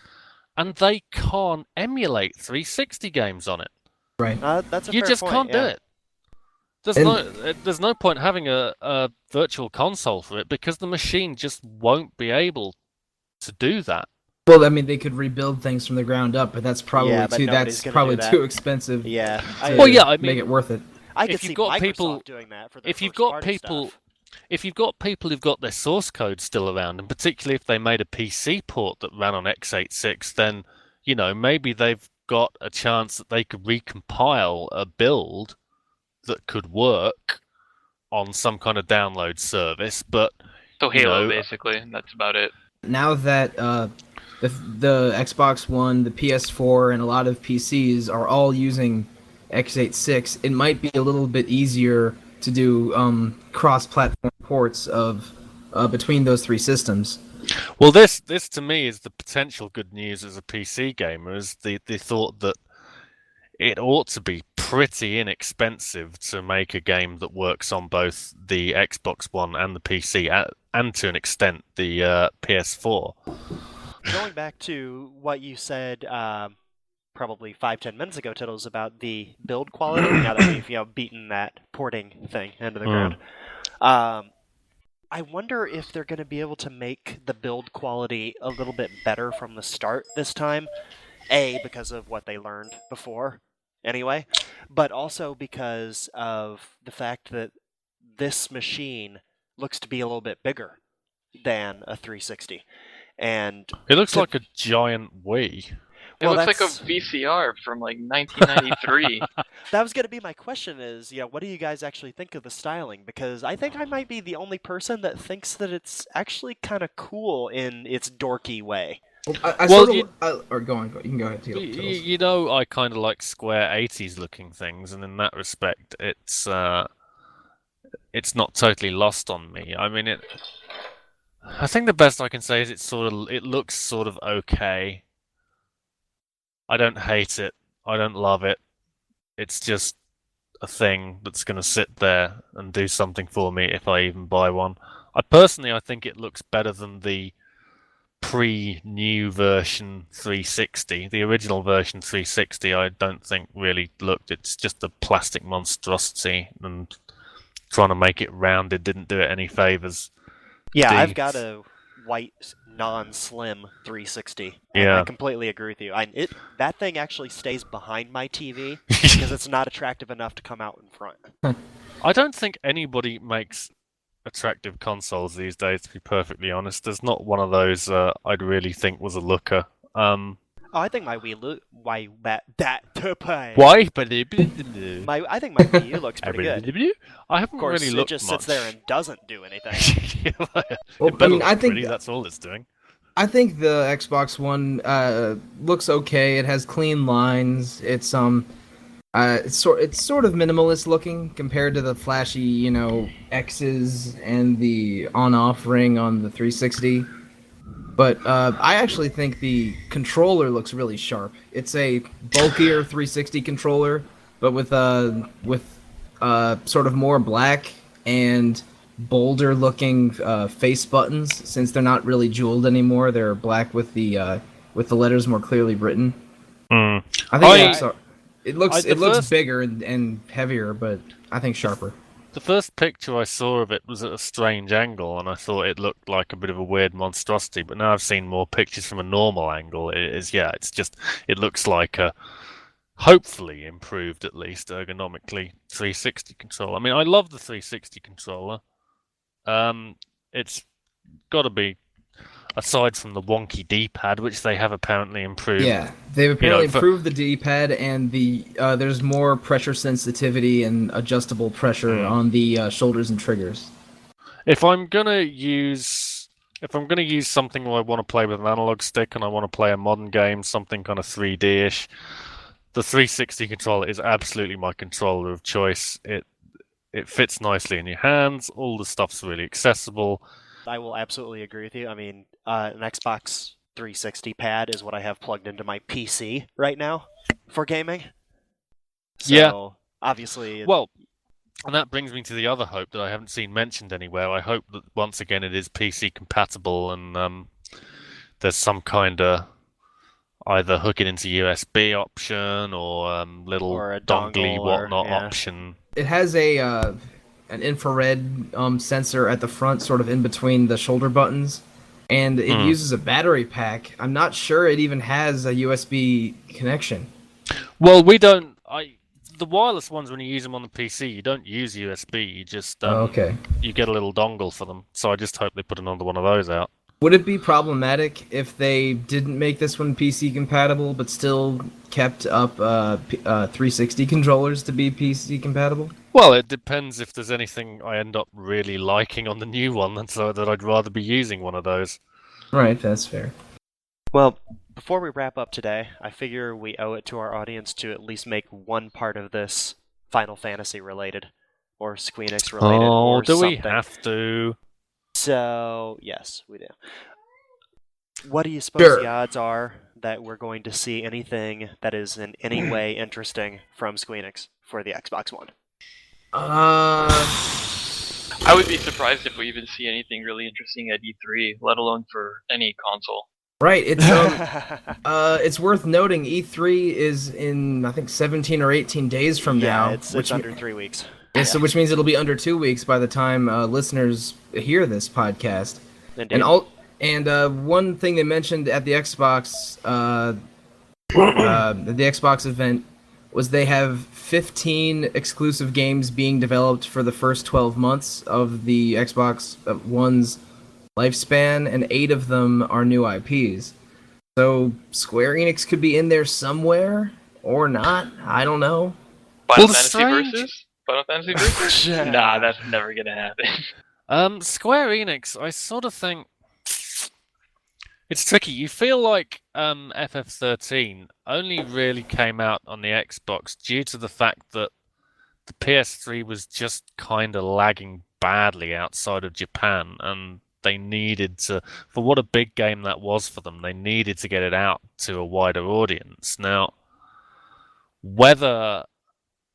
and they can't emulate 360 games on it. Right. That's a you fair just point, can't do it. There's no point having a virtual console for it because the machine just won't be able to do that. Well, I mean, they could rebuild things from the ground up, but that's probably too expensive. Yeah. Make it worth it. I could see Microsoft doing that for the first party stuff. If you've got people who've got their source code still around, and particularly if they made a PC port that ran on x86, then maybe they've got a chance that they could recompile a build that could work on some kind of download service, but so Halo basically, and that's about it. Now that the Xbox One, the PS4, and a lot of PCs are all using x86, it might be a little bit easier to do cross-platform ports of between those three systems. Well, this to me is the potential good news as a PC gamer, is the thought that it ought to be pretty inexpensive to make a game that works on both the Xbox One and the PC, and to an extent the PS4. Going back to what you said probably 5-10 minutes ago, Tiddles, about the build quality, now that we've beaten that porting thing into the ground, I wonder if they're going to be able to make the build quality a little bit better from the start this time. A, because of what they learned before, anyway, but also because of the fact that this machine looks to be a little bit bigger than a 360. And it looks like a giant Wii. It Well, looks like a that's- VCR from like 1993. That was going to be my question is, what do you guys actually think of the styling? Because I think I might be the only person that thinks that it's actually kind of cool in its dorky way. Or go on. You can go ahead. Tiddles. You know, I kind of like square 80s looking things, and in that respect, it's not totally lost on me. I mean, I think the best I can say is it looks sort of okay. I don't hate it. I don't love it. It's just a thing that's going to sit there and do something for me if I even buy one. I think it looks better than the pre-new version 360. The original version 360 I don't think really looked. It's just a plastic monstrosity, and trying to make it rounded didn't do it any favors. Yeah, I've got a white non-slim 360. And Yeah. I completely agree with you. That thing actually stays behind my TV because it's not attractive enough to come out in front. I don't think anybody makes attractive consoles these days, to be perfectly honest. There's not one of those I'd really think was a looker. I think my Wii Why? I think my Wii U looks pretty good. I haven't Of course, really looked it just much. sits there and doesn't do anything. I think pretty, that's all it's doing. I think the Xbox One looks okay. It has clean lines. It's sort of minimalist looking compared to the flashy, X's and the on-off ring on the 360. But I actually think the controller looks really sharp. It's a bulkier 360 controller, but with sort of more black and bolder looking face buttons. Since they're not really jeweled anymore, they're black with the letters more clearly written. Mm. I think it looks bigger and heavier, but I think sharper. The first picture I saw of it was at a strange angle, and I thought it looked like a bit of a weird monstrosity. But now I've seen more pictures from a normal angle. It looks like a hopefully improved, at least ergonomically, 360 controller. I mean, I love the 360 controller. It's got to be, aside from the wonky D-pad, which they have apparently improved. Yeah, they've apparently improved the D-pad, and there's more pressure sensitivity and adjustable pressure on the shoulders and triggers. If I'm gonna use something where I want to play with an analog stick and I want to play a modern game, something kind of 3D-ish, the 360 controller is absolutely my controller of choice. It fits nicely in your hands. All the stuff's really accessible. I will absolutely agree with you. I mean, an Xbox 360 pad is what I have plugged into my PC right now for gaming. So, yeah. Obviously. Well, and that brings me to the other hope that I haven't seen mentioned anywhere. I hope that once again it is PC compatible and there's some kind of either hook it into USB option or little or a dongly whatnot yeah. option. It has an infrared sensor at the front, sort of in between the shoulder buttons, and it uses a battery pack. I'm not sure it even has a USB connection. Well, we don't. The wireless ones, when you use them on the PC, you don't use USB. You just you get a little dongle for them. So I just hope they put another one of those out. Would it be problematic if they didn't make this one PC compatible, but still kept up 360 controllers to be PC compatible? Well, it depends if there's anything I end up really liking on the new one, and so that I'd rather be using one of those. Right, that's fair. Well, before we wrap up today, I figure we owe it to our audience to at least make one part of this Final Fantasy related, or Squenix related, or do something. we have to? So, yes, we do. What do you suppose the odds are that we're going to see anything that is in any way interesting from Squenix for the Xbox One? I would be surprised if we even see anything really interesting at E3, let alone for any console. Right, it's worth noting E3 is in, I think, 17 or 18 days from now. It's under 3 weeks. Yeah, so which means it'll be under 2 weeks by the time listeners hear this podcast. Indeed. And one thing they mentioned at the Xbox event was they have 15 exclusive games being developed for the first 12 months of the Xbox One's lifespan, and 8 of them are new IPs. So Square Enix could be in there somewhere or not. I don't know. Final Well, Fantasy strange- Versus? Final Fantasy Versus? Nah, that's never gonna happen. Square Enix, I sort of think it's tricky. You feel like FF13 only really came out on the Xbox due to the fact that the PS3 was just kind of lagging badly outside of Japan, and they needed to, for what a big game that was for them, they needed to get it out to a wider audience. Now, whether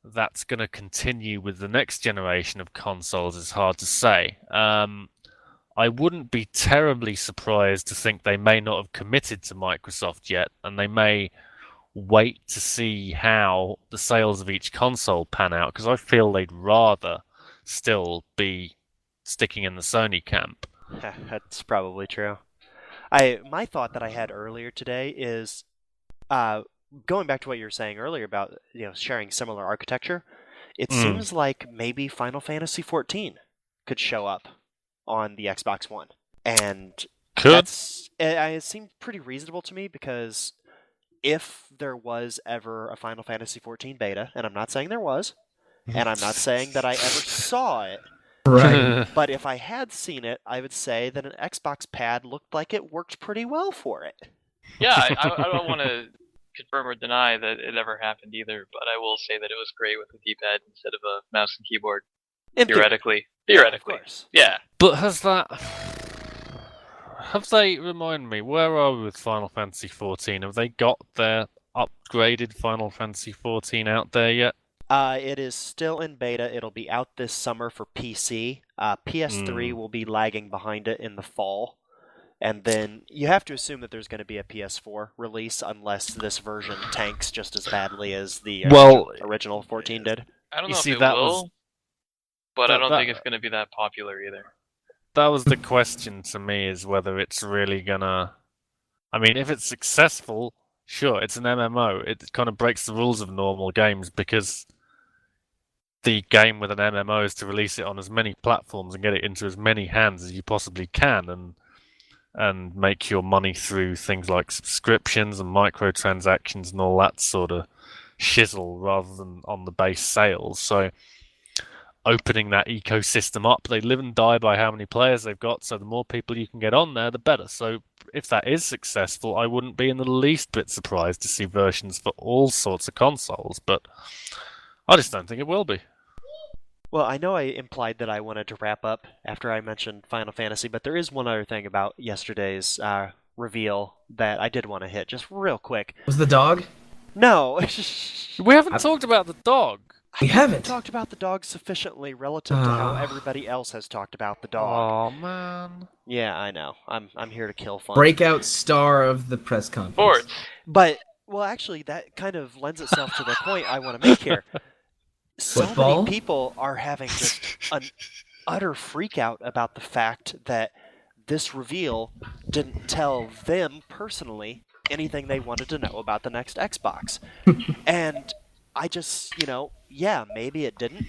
that's going to continue with the next generation of consoles is hard to say. I wouldn't be terribly surprised to think they may not have committed to Microsoft yet, and they may wait to see how the sales of each console pan out, because I feel they'd rather still be sticking in the Sony camp. That's probably true. My thought that I had earlier today is going back to what you were saying earlier about sharing similar architecture. It seems like maybe Final Fantasy XIV could show up on the Xbox One, and it seemed pretty reasonable to me, because if there was ever a Final Fantasy XIV beta, and I'm not saying there was, and I'm not saying that I ever saw it, Right. but if I had seen it, I would say that an Xbox pad looked like it worked pretty well for it. Yeah, I don't want to confirm or deny that it ever happened either, but I will say that it was great with a D-pad instead of a mouse and keyboard. Theoretically. Yeah, of course. Yeah. But have they, remind me, where are we with Final Fantasy XIV? Have they got their upgraded Final Fantasy XIV out there yet? It is still in beta. It'll be out this summer for PC. PS3 will be lagging behind it in the fall. And then you have to assume that there's going to be a PS4 release, unless this version tanks just as badly as the original 14 did. I don't know if it will, but I don't think it's going to be that popular either. That was the question to me, is whether it's really gonna... I mean, if it's successful, sure, it's an MMO. It kind of breaks the rules of normal games, because the game with an MMO is to release it on as many platforms and get it into as many hands as you possibly can, and make your money through things like subscriptions and microtransactions and all that sort of shizzle, rather than on the base sales. So opening that ecosystem up, they live and die by how many players they've got, so the more people you can get on there, the better. So if that is successful, I wouldn't be in the least bit surprised to see versions for all sorts of consoles, but I just don't think it will be. Well, I know I implied that I wanted to wrap up after I mentioned Final Fantasy, but there is one other thing about yesterday's reveal that I did want to hit just real quick. Was the dog? No. We haven't talked about the dog. We haven't talked about the dog sufficiently relative to how everybody else has talked about the dog. Oh man. Yeah, I know. I'm here to kill fun. Breakout star of the press conference. Sports. But well, actually, that kind of lends itself to the point I want to make here. So many people are having just an utter freak out about the fact that this reveal didn't tell them personally anything they wanted to know about the next Xbox. And I just, yeah, maybe it didn't.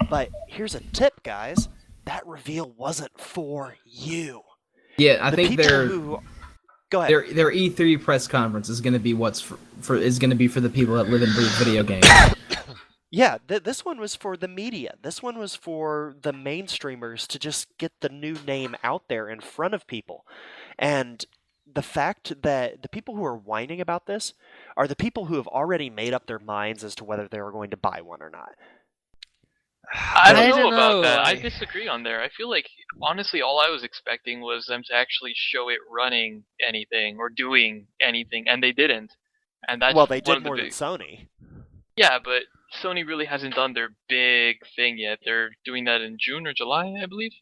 But here's a tip, guys. That reveal wasn't for you. Yeah, I think Go ahead. Their E3 press conference is going to be is going to be for the people that live and breathe video games. Yeah, this one was for the media. This one was for the mainstreamers to just get the new name out there in front of people. And the fact that the people who are whining about this are the people who have already made up their minds as to whether they were going to buy one or not. I don't know about that. I disagree on there. I feel like, honestly, all I was expecting was them to actually show it running anything or doing anything, and they didn't. And that's they did more than Sony. Yeah, but Sony really hasn't done their big thing yet. They're doing that in June or July, I believe.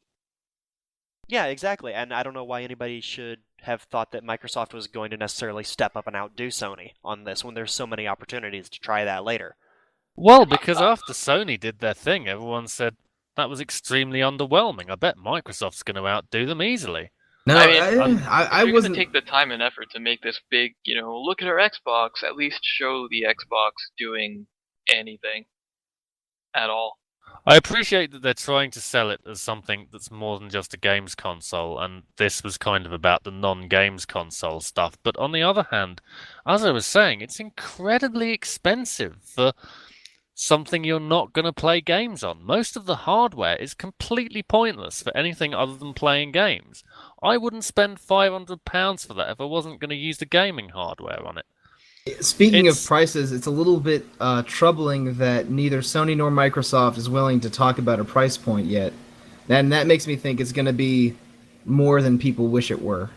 Yeah, exactly. And I don't know why anybody should have thought that Microsoft was going to necessarily step up and outdo Sony on this when there's so many opportunities to try that later. Well, because after Sony did their thing, everyone said that was extremely underwhelming. I bet Microsoft's going to outdo them easily. No, I wasn't take the time and effort to make this big, look at our Xbox, at least show the Xbox doing anything at all. I appreciate that they're trying to sell it as something that's more than just a games console, and this was kind of about the non-games console stuff. But on the other hand, as I was saying, it's incredibly expensive for something you're not going to play games on. Most of the hardware is completely pointless for anything other than playing games. I wouldn't spend £500 for that if I wasn't going to use the gaming hardware on it. Speaking of It's- prices, it's a little bit troubling that neither Sony nor Microsoft is willing to talk about a price point yet. And that makes me think it's going to be more than people wish it were.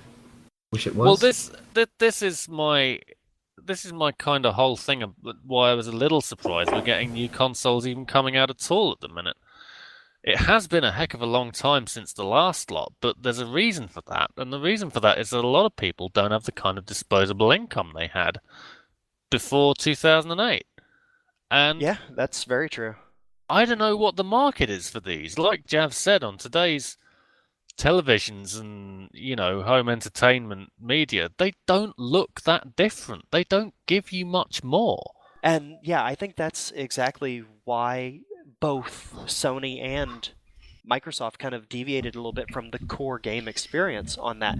Wish it was? Well, this is my kind of whole thing of why I was a little surprised we're getting new consoles even coming out at all at the minute. It has been a heck of a long time since the last lot, but there's a reason for that, and the reason for that is that a lot of people don't have the kind of disposable income they had before 2008. And Yeah, that's very true. I don't know what the market is for these. Like Jav said, on today's televisions and, home entertainment media, they don't look that different. They don't give you much more. And yeah, I think that's exactly why both Sony and Microsoft kind of deviated a little bit from the core game experience on that.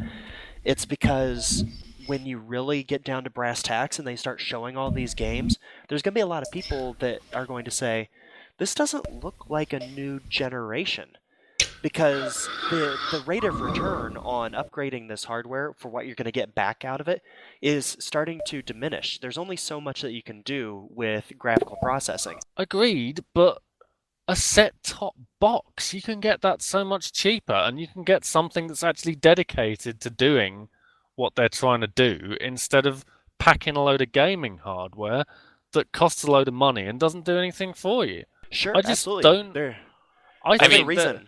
It's because when you really get down to brass tacks and they start showing all these games, there's going to be a lot of people that are going to say, this doesn't look like a new generation. Because the rate of return on upgrading this hardware for what you're going to get back out of it is starting to diminish. There's only so much that you can do with graphical processing. Agreed, but a set-top box, you can get that so much cheaper, and you can get something that's actually dedicated to doing what they're trying to do, instead of packing a load of gaming hardware that costs a load of money and doesn't do anything for you. Sure, I just absolutely. don't... There, I there's a think reason. that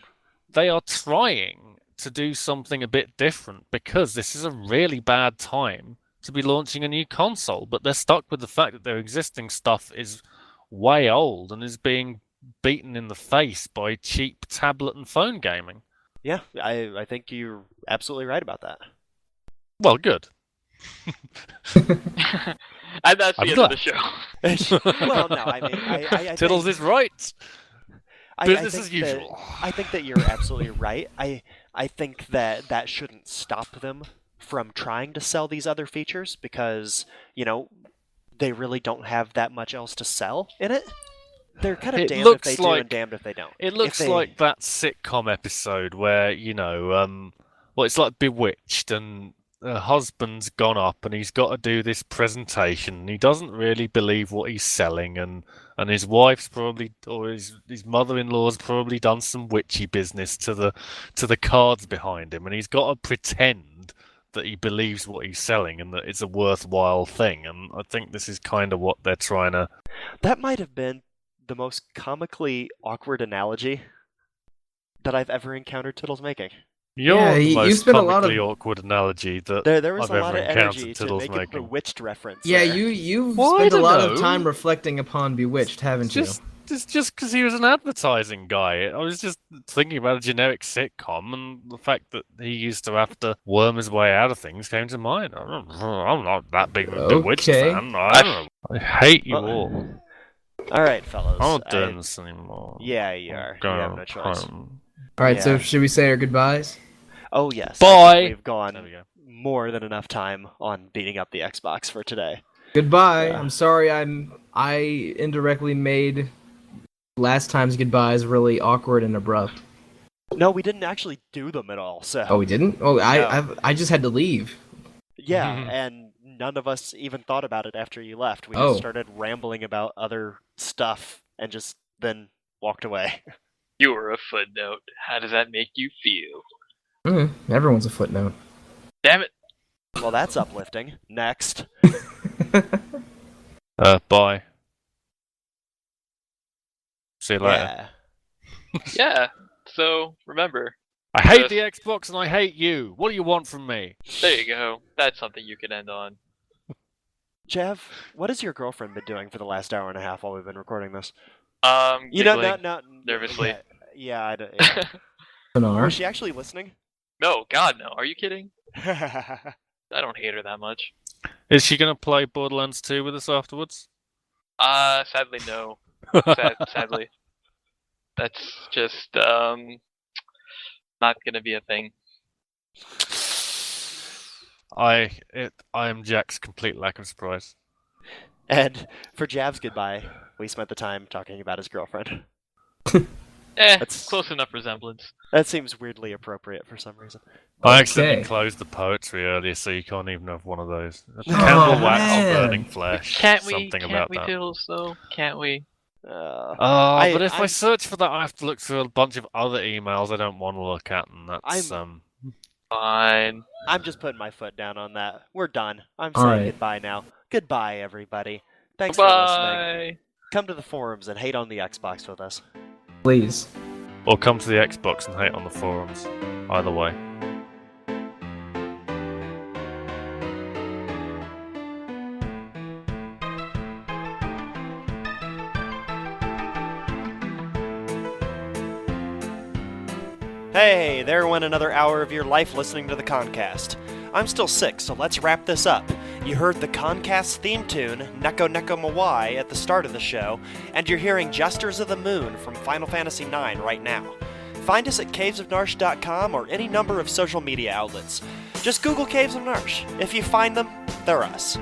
they are trying to do something a bit different, because this is a really bad time to be launching a new console, but they're stuck with the fact that their existing stuff is way old and is being beaten in the face by cheap tablet and phone gaming. Yeah, I think you're absolutely right about that. Well, good. And that's the I'm end glad. of the show. Well, no, I mean, I Tiddles think, is right. I Business think as usual. I think that you're absolutely right. I think that shouldn't stop them from trying to sell these other features because, they really don't have that much else to sell in it. They're kind of It damned if looks they do like- and damned if they don't. It looks they- like that sitcom episode where, it's like Bewitched, and the husband's gone up and he's got to do this presentation, and he doesn't really believe what he's selling, and his wife's probably, or his mother-in-law's probably done some witchy business to the cards behind him, and he's got to pretend that he believes what he's selling and that it's a worthwhile thing. And I think this is kind of what they're trying to... That might have been the most comically awkward analogy that I've ever encountered Tiddles making. You're Yeah, the you most spent a lot of- comically awkward analogy that There was I've a lot ever of encountered energy to Tiddles make a making. Bewitched reference. Yeah, there. you've Well, I spent a don't lot know. of time reflecting upon Bewitched, haven't you? Just because he was an advertising guy. I was just thinking about a generic sitcom, and the fact that he used to have to worm his way out of things came to mind. I'm not that big of a Bewitched Okay. fan. I don't know. I hate you Well, all. All right, fellas. I'm not doing this anymore. Yeah, you are. You Go have no choice. home. All right, so Yeah. should we say our goodbyes? Oh yes. Bye. I think we've There we gone go. more than enough time on beating up the Xbox for today. Goodbye. Yeah. I'm sorry I indirectly made last time's goodbyes really awkward and abrupt. No, we didn't actually do them at all. So Oh, we didn't? Oh, I just had to leave. yeah, and none of us even thought about it after you left. We Oh. just started rambling about other stuff and just then walked away. You were a footnote. How does that make you feel? Everyone's a footnote. Damn it. Well, that's uplifting. Next. Bye. See you later. Yeah. Yeah. So remember, I hate Yes. the Xbox and I hate you. What do you want from me? there you go. That's something you can end on. Jeff, what has your girlfriend been doing for the last hour and a half while we've been recording this? Giggling. not nervously. Yeah, I don't. Yeah. Sonar. Was she actually listening? No, God, no. Are you kidding? I don't hate her that much. Is she going to play Borderlands 2 with us afterwards? Sadly, no. Sadly. That's just not gonna be a thing. I am Jack's complete lack of surprise. And for Jav's goodbye, we spent the time talking about his girlfriend. That's- Close enough resemblance. That seems weirdly appropriate for some reason. I accidentally Okay. closed the poetry earlier, so you can't even have one of those. Oh, Candle wax, man. burning flesh. Something about that. Tiddles, though? Can't we? But if I I'm- search for that, I have to look through a bunch of other emails I don't want to look at, and that's Fine. I'm just putting my foot down on that. We're done. I'm All saying right. goodbye now. Goodbye, everybody. Thanks for listening. Bye. Come to the forums and hate on the Xbox with us. Please. Or come to the Xbox and hate on the forums. Either way. Hey, there went another hour of your life listening to the CoNcast. I'm still sick, so let's wrap this up. You heard the CoNcast theme tune, Neko Neko Mawai, at the start of the show, and you're hearing Jesters of the Moon from Final Fantasy IX right now. Find us at cavesofnarsh.com or any number of social media outlets. Just Google Caves of Narsh. If you find them, they're us.